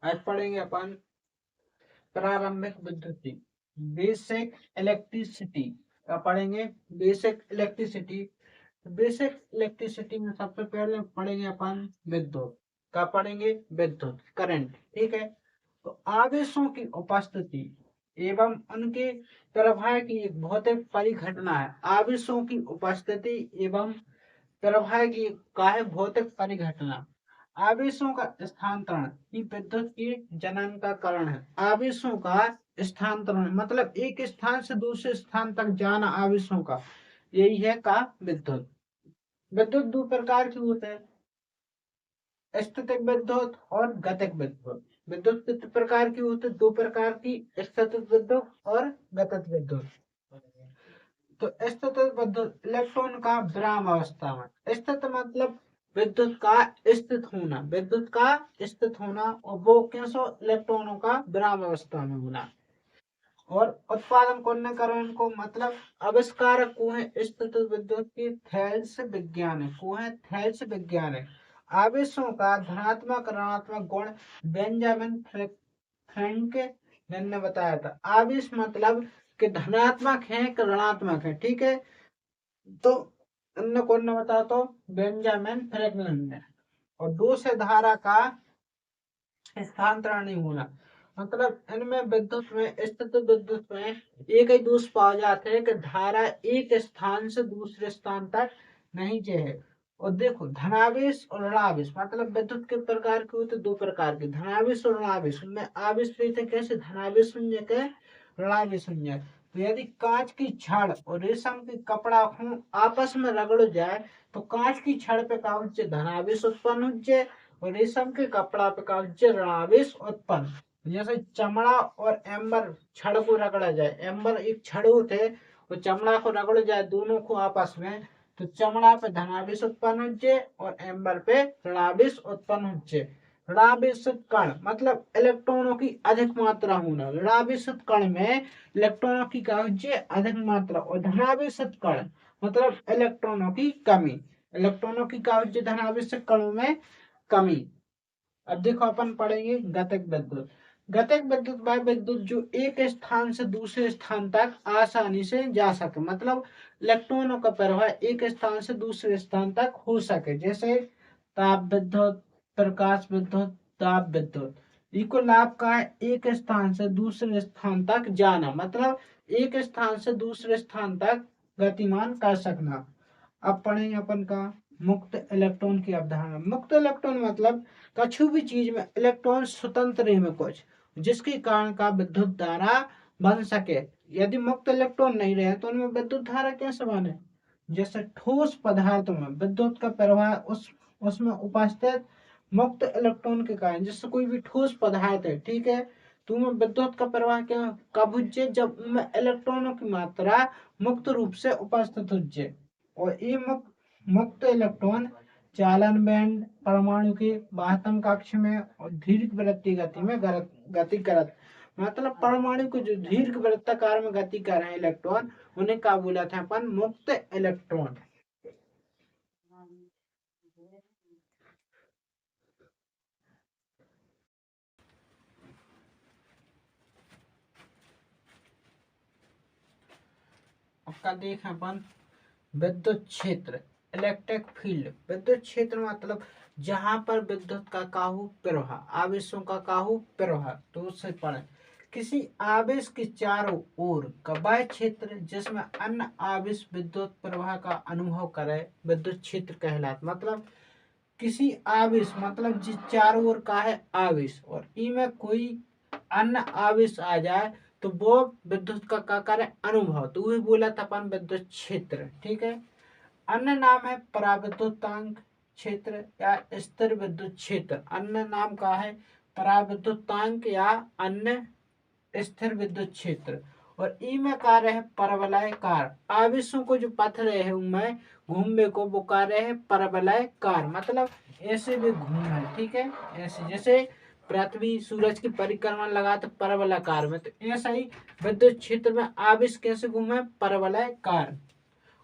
आज पढ़ेंगे अपन प्रारंभिक विद्युत, बेसिक इलेक्ट्रिसिटी का पढ़ेंगे। बेसिक इलेक्ट्रिसिटी, बेसिक इलेक्ट्रिसिटी में सबसे पहले पढ़ेंगे अपन विद्युत का, पढ़ेंगे विद्युत करंट। ठीक है, तो आवेशों की उपस्थिति एवं उनके प्रवाह की एक भौतिक परिघटना है। आवेशों की उपस्थिति एवं प्रवाह की का है भौतिक परिघटना। आवेशों का स्थानांतरण ही विद्युत के जनन का कारण है। आवेशों का स्थानांतरण मतलब एक स्थान से दूसरे स्थान तक जाना आवेशों का, यही है का विद्युत। विद्युत दो प्रकार की होते हैं, स्थितिक विद्युत और गतिक विद्युत। विद्युत कितने प्रकार की होती है? दो प्रकार की, स्थितिक विद्युत और गतिक विद्युत। तो स्थितिक विद्युत इलेक्ट्रॉन का विराम अवस्था में, स्थित मतलब विद्युत का स्थित होना, विद्युत का स्थित होना, और वो कैसो इलेक्ट्रॉनों का विराम अवस्था में होना। और उत्पादन करने कारण को मतलब आविष्कारक को है स्थित विद्युत की थेल्स वैज्ञानिक को है, थेल्स वैज्ञानिक। आवेशों का धनात्मक ऋणात्मक गुण बेंजामिन फ्रैंकलिन ने बताया था। आवेश मतलब कि धनात्मक है कि ऋणात्मक है। ठीक है, तो अन्य कौन ने बताया? तो बेंजामिन फ्रैंकलिन ने। और दो से धारा का स्थानांतरण नहीं होना, मतलब इनमें विद्युत में, स्थित विद्युत में एक ही दोष पाए जाते हैं कि धारा एक स्थान से दूसरे स्थान तक नहीं जाए। और देखो, धनावेश और ऋणावेश मतलब विद्युत के प्रकार के होते, दो प्रकार के, धनावेश और ऋणावेश। उनमें आवेश लेते कैसे? धनावेश शून्य के, ऋणावेश शून्य। तो यदि कांच की छड़ और रेशम की कपड़ा खून आपस में रगड़ जाए तो कांच की छड़ पे का धनावेश उत्पन्न हो जाए और रेशम के कपड़ा पे का ऋणावेश उत्पन्न। जैसे चमड़ा और एम्बर छड़ को रगड़ा जाए, एम्बर एक छड़ होते है, वो चमड़ा को रगड़ जाए दोनों को आपस में, तो चमड़ा पे धनावेश उत्पन्न हो जाए और एम्बर पे ऋणावेश उत्पन्न हो जाए। ऋणावेशित कण मतलब इलेक्ट्रॉनों की अधिक मात्रा होना। ऋणावेशित कण में इलेक्ट्रॉनों की अधिक मात्रा, और धनावेशित कण मतलब इलेक्ट्रॉनों की कमी। इलेक्ट्रॉनों की धनावेशित कणों में कमी। अब देखो अपन पढ़ेंगे गतिक विद्युत। गतिक विद्युत वह विद्युत जो एक स्थान से दूसरे स्थान तक आसानी से जा सके, मतलब इलेक्ट्रॉनों का प्रवाह एक स्थान से दूसरे स्थान तक हो सके। जैसे ताप विद्युत, प्रकाश विद्युत, ताप विद्युत। इको लाभ का है एक स्थान से दूसरे स्थान तक जाना, मतलब एक स्थान से दूसरे स्थान तक गतिमान कर सकना। अब पढ़ेंगे अपन का मुक्त इलेक्ट्रॉन की अवधारणा। मुक्त इलेक्ट्रॉन मतलब कछु भी चीज में इलेक्ट्रॉन स्वतंत्र है में कुछ, जिसके कारण का विद्युत धारा बन सके। यदि मुक्त इलेक्ट्रॉन नहीं रहे तो उनमें विद्युत धारा कैसे बने? जैसे ठोस पदार्थों में विद्युत का प्रवाह उसमें उपस्थित मुक्त इलेक्ट्रॉन के कारण, जैसे कोई भी ठोस पदार्थ है, ठीक है, तो उनमें विद्युत का प्रवाह क्या कब हो? जब उनमें इलेक्ट्रॉनों की मात्रा मुक्त रूप से उपस्थित हो जाए। और ये मुक्त इलेक्ट्रॉन चालन बैंड परमाणु के बाह्यतम कक्ष में और दीर्घ वृत्तीय गति में गति करत, मतलब परमाणु को जो दीर्घ वृत्ताकार में गति कर रहे हैं इलेक्ट्रॉन, उन्हें क्या बोला था अपन? मुक्त इलेक्ट्रॉन। आपका देखें अपन विद्युत क्षेत्र, इलेक्ट्रिक फील्ड। विद्युत क्षेत्र मतलब जहां पर विद्युत का काहू प्रवाह, आवेशों का काहू प्रवाह। तो उससे पढ़े किसी आवेश के चारों ओर का वह क्षेत्र जिसमें अन्य आवेश विद्युत प्रवाह का अनुभव करे विद्युत क्षेत्र कहलाता। मतलब किसी आवेश मतलब जिस चारों ओर का है आवेश और इनमें कोई अन्य आवेश आ जाए तो वो विद्युत का क्या करे? अनुभव। तो वही बोला था अपन विद्युत क्षेत्र। ठीक है, अन्य नाम है पराविद्युतांक क्षेत्र या स्थिर विद्युत क्षेत्र। अन्य नाम का है पराविद्युतांक या अन्य स्थिर विद्युत क्षेत्र। और ई में कार्य है परवलय कार। आवेशों को जो पथ रहे हैं उनमें घूमने को वो कार्य है परवलय कार, मतलब ऐसे भी घूमना है। ठीक है, ऐसे जैसे पृथ्वी सूरज की परिक्रमा लगा तो परवलयाकार में, तो ऐसा ही विद्युत क्षेत्र में आवेश कैसे घूमे? परवलयाकार।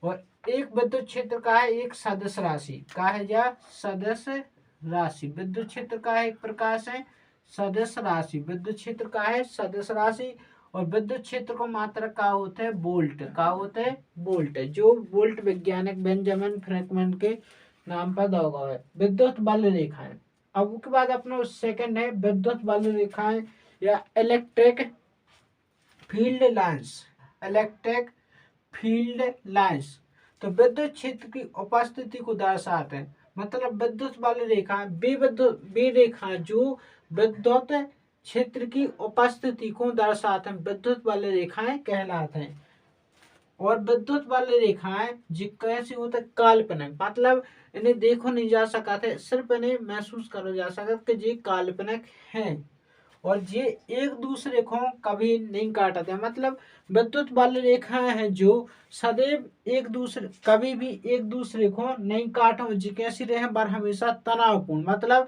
और एक विद्युत क्षेत्र का है एक सदिश राशि का है या सदस्य राशि। विद्युत क्षेत्र का है एक प्रकार से सदिश राशि। विद्युत क्षेत्र का है सदिश राशि। और विद्युत क्षेत्र को मात्रक का होता है वोल्ट। का होता है वोल्ट, जो वोल्ट वैज्ञानिक बेंजामिन फ्रैंकलिन के नाम पर दौगा है। विद्युत बल रेखाएं। अब उसके बाद अपना सेकंड है विद्युत बल रेखाएं या electric field lines. Electric field lines तो विद्युत क्षेत्र की उपस्थिति को दर्शाते हैं। मतलब विद्युत बल रेखा वे रेखा जो विद्युत क्षेत्र की उपस्थिति को दर्शाते हैं विद्युत बल रेखाएं कहलाते हैं। और विद्युत बल रेखाएं जी कैसी होते काल्पनिक, मतलब इन्हें देखो नहीं जा सका थे, सिर्फ इन्हें महसूस करो जा सका कि ये काल्पनिक हैं। और ये एक दूसरे को कभी नहीं काटते, मतलब विद्युत बल रेखाएं हैं जो सदैव एक दूसरे कभी भी एक दूसरे को नहीं काटो जी कैसी रहे पर हमेशा तनावपूर्ण, मतलब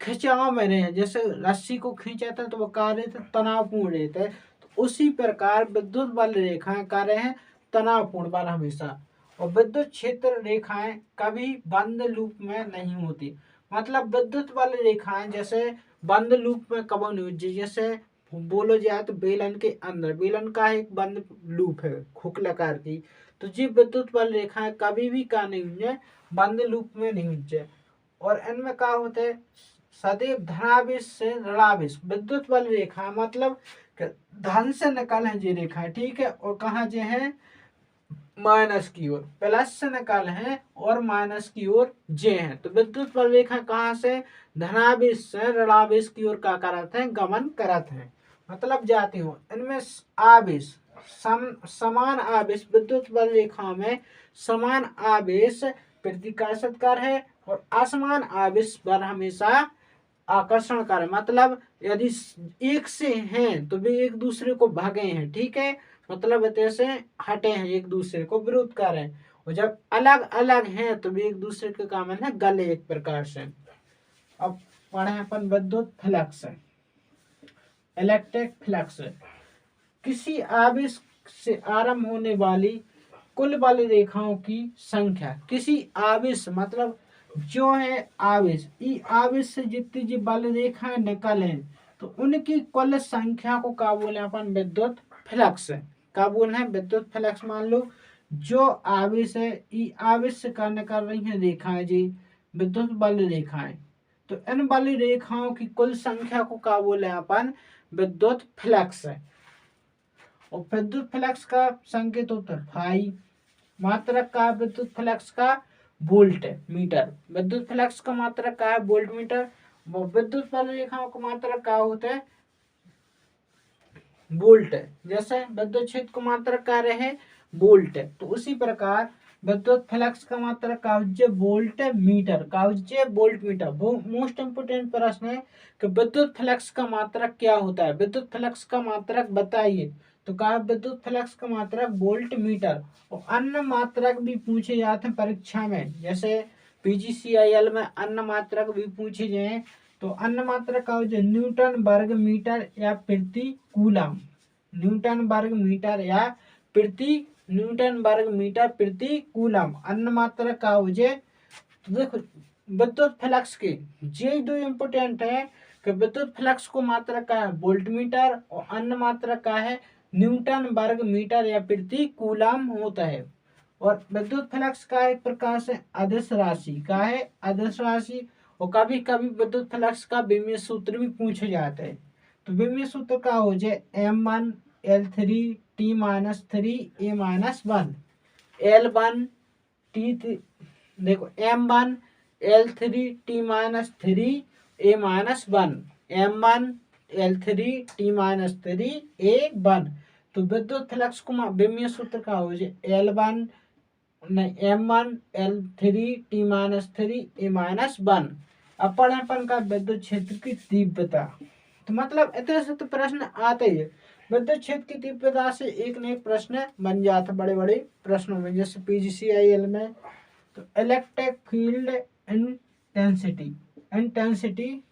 खिंचाव में रहे। जैसे रस्सी को खींचाते हैं तो वो कार्य तनावपूर्ण रहता है, तो उसी प्रकार विद्युत बल रेखाएं कार्य है तनावपूर्ण बल हमेशा। और विद्युत क्षेत्र रेखाएं कभी बंद लूप में नहीं होती, मतलब विद्युत बल रेखाएं जैसे बंद लूप में कब नहीं होती। जैसे बोलो जाए तो बेलन के अंदर, बेलन का एक बंद लूप है खोखलाकार की, तो जी विद्युत बल रेखाएं कभी भी का नहीं हुई बंद लूप में नहीं हुई। और इनमें क्या होते हैं सदैव धनावेश से ऋणावेश। विद्युत बल रेखा मतलब धन से निकल है जी रेखा, ठीक है, और कहाँ जे है माइनस की ओर, प्लस से निकाल है और माइनस की ओर जे है। तो विद्युत बल रेखा कहाँ से धनावेश से ऋणावेश की ओर का करत है गमन करत है, मतलब जाती हूँ। इनमें आवेश समान आवेश विद्युत बल रेखा में समान आवेश प्रतिकर्षित कर है और असमान आवेश पर हमेशा आकर्षण कर, मतलब यदि एक से हैं तो वे एक दूसरे को भागे हैं, ठीक है, मतलब से हटे हैं एक दूसरे को विरोध कर रहे हैं। और जब अलग अलग हैं तो वे एक दूसरे के काम है गले एक प्रकार से। अब पढ़े अपन विद्युत फ्लक्स, इलेक्ट्रिक फ्लक्स। किसी आवेश से आरंभ होने वाली कुल बल रेखाओं की संख्या। किसी आवेश मतलब जो है आवेश, ई आवेश से जितनी जी बल रेखाएं निकले तो उनकी कुल संख्या को क्या बोले अपन विद्युत फ्लक्स। क्या बोलना है विद्युत फ्लक्स। मान लो जो आवेश है ई आवेश से क्या निकल रही है रेखाएं जी विद्युत बल रेखाएं, तो इन बल रेखाओं की कुल संख्या को क्या बोले अपन विद्युत फ्लक्स है। और विद्युत फ्लक्स का संकेत होता है फाई। मात्रक का विद्युत फ्लक्स का वोल्ट मीटर। विद्युत फ्लक्स का मात्रक का है वोल्ट मीटर। वो विद्युत बल रेखाओं का मात्रक का होता है वोल्ट। जैसे विद्युत क्षेत्र का मात्रक कार्य है वोल्ट, तो उसी प्रकार विद्युत फ्लक्स का मात्रक का वोल्ट मीटर का वोल्ट मीटर। वो मोस्ट इंपोर्टेंट प्रश्न है कि विद्युत फ्लक्स का मात्रक क्या होता है, विद्युत फ्लक्स का मात्रक बताइए। तो कहा विद्युत फ्लक्स का मात्रक वोल्ट मीटर। और अन्य मात्रक भी पूछे जाते हैं परीक्षा में, जैसे पीजीसीआईएल में अन्य मात्रक भी पूछे जाए। तो अन्य मात्रक का न्यूटन वर्ग मीटर या प्रति कूलम। न्यूटन वर्ग मीटर या प्रति न्यूटन वर्ग मीटर प्रति कूलम अन्य मात्रक का हो जाए। तो देखो विद्युत फ्लक्स के ये दो इम्पोर्टेंट है कि विद्युत फ्लक्स को मात्रक का है वोल्ट मीटर और अन्य मात्रक का है न्यूटन वर्ग मीटर या प्रति कूलम होता है। और विद्युत फ्लक्स का एक प्रकार से अदिश राशि का है अदिश राशि। और कभी कभी विद्युत फ्लक्स का विमीय सूत्र भी पूछे जाते हैं। तो विमीय सूत्र का हो जाए M1 L3 T-3 A-1 L1 T, देखो M1 L3 T-3 A-1 M1 L3 T-3 A-1। तो विद्युत फ्लक्स को विमीय सूत्र का हो जाए L1 नहीं M1 L3 T-3 A-1। अपरपन का विद्युत क्षेत्र की तीव्रता। तो मतलब इतने से तो प्रश्न आते ही है। विद्युत क्षेत्र की तीव्रता से एक न एक प्रश्न बन जाता बड़े बड़े प्रश्नों में, जैसे पीजीसीआईएल में। तो इलेक्ट्रिक फील्ड इंटेंसिटी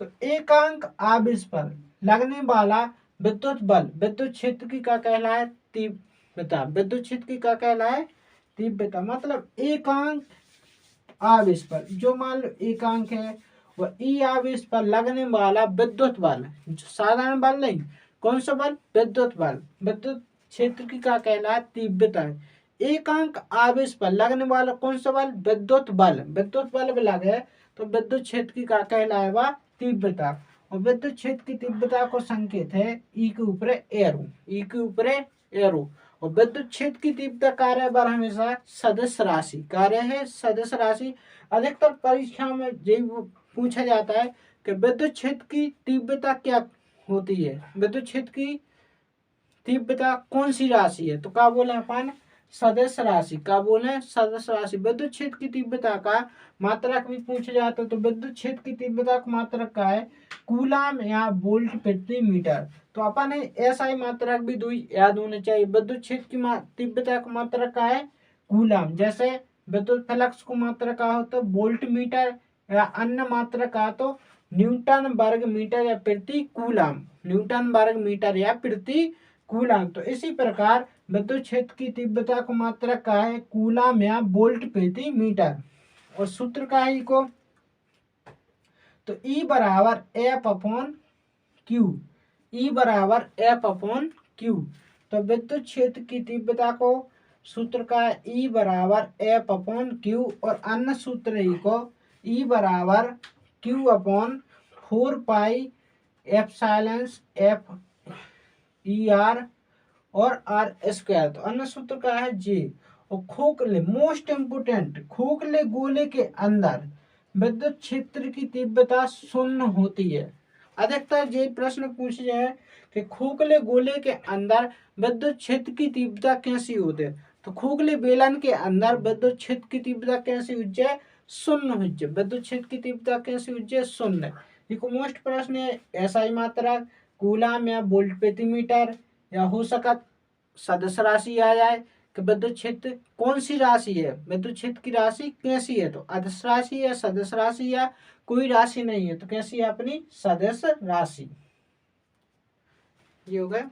तो एकांक आवेश पर लगने वाला विद्युत बल विद्युत क्षेत्र की क्या कहलाए तीव्रता। विद्युत क्षेत्र की क्या कहलाए तीव्रता। मतलब एकांक आवेश पर, जो मान लो एकांक है और ई आवेश पर लगने वाला विद्युत बल, साधारण बल नहीं, कौन सा बल, विद्युत बल, विद्युत क्षेत्र की क्या कहलाए, तीव्रता है। एकांक आवेश पर लगने वाला कौन सा बल, विद्युत बल, विद्युत बल भी लगे तो विद्युत क्षेत्र की क्या कहलाएगा, तीव्रता। और विद्युत क्षेत्र की तीव्रता को संकेत है ई के ऊपर एरो, ई के ऊपर एरो। और विद्युत क्षेत्र की तीव्रता कार्य बल हमेशा सदिश राशि, कार्य है सदिश राशि। अधिकतर परीक्षा में यही पूछा जाता है कि विद्युत क्षेत्र की तीव्रता क्या होती है, विद्युत क्षेत्र की तीव्रता कौन सी राशि है, तो क्या बोले अपन, सदिश राशि, क्या बोले, सदिश राशि। विद्युत क्षेत्र की तीव्रता का मात्रक भी पूछा जाता है, तो विद्युत क्षेत्र की तीव्रता का मात्रक का है कूलाम या वोल्ट प्रति मीटर। तो अपन ऐसा ही मात्रक भी दो याद होने चाहिए। विद्युत क्षेत्र की तीव्रता का मात्रक का है कूलाम, जैसे विद्युत फ्लक्स को मात्रक का हो तो वोल्ट मीटर, या अन्य मात्रक का तो न्यूटन वर्ग मीटर या प्रति कूलाम, न्यूटन वर्ग मीटर या प्रति कूलाम। तो इसी प्रकार विद्युत क्षेत्र की तीव्रता को मात्रक का है कूलाम या वोल्ट प्रति मीटर। और सूत्र का है को, तो E बराबर एफ अपॉन क्यू, ई बराबर एफ अपॉन क्यू। तो विद्युत क्षेत्र की तीव्रता को सूत्र का ई बराबर एफ अपॉन क्यू, और अन्य सूत्र ही को ई बराबर Q upon 4 pi epsilon F E R और आर स्क्वायर। तो अन्य सूत्र का है जे। और खोखले, मोस्ट इम्पोर्टेंट, खोखले गोले के अंदर विद्युत क्षेत्र की तीव्रता शून्य होती है। अधिकतर ये प्रश्न पूछे जाए कि खोखले गोले के अंदर विद्युत क्षेत्र की तीव्रता कैसी होती है, तो खोखले बेलन के अंदर विद्युत क्षेत्र की तीव्रता कैसी हो जाए, शून्य हो जाए, विद्युत क्षेत्र की तीव्रता कैसी हो जाए, शून्य। देखो मोस्ट प्रश्न है ऐसा ही मात्रा कूलाम या वोल्ट प्रति मीटर, या हो सका सदिश राशि आ जाए कि विद्युत क्षेत्र कौन सी राशि है, विद्युत क्षेत्र की राशि कैसी है, तो अदिश राशि या सदिश राशि या कोई राशि नहीं है, तो कैसी है अपनी सदिश राशि। ये हो गया।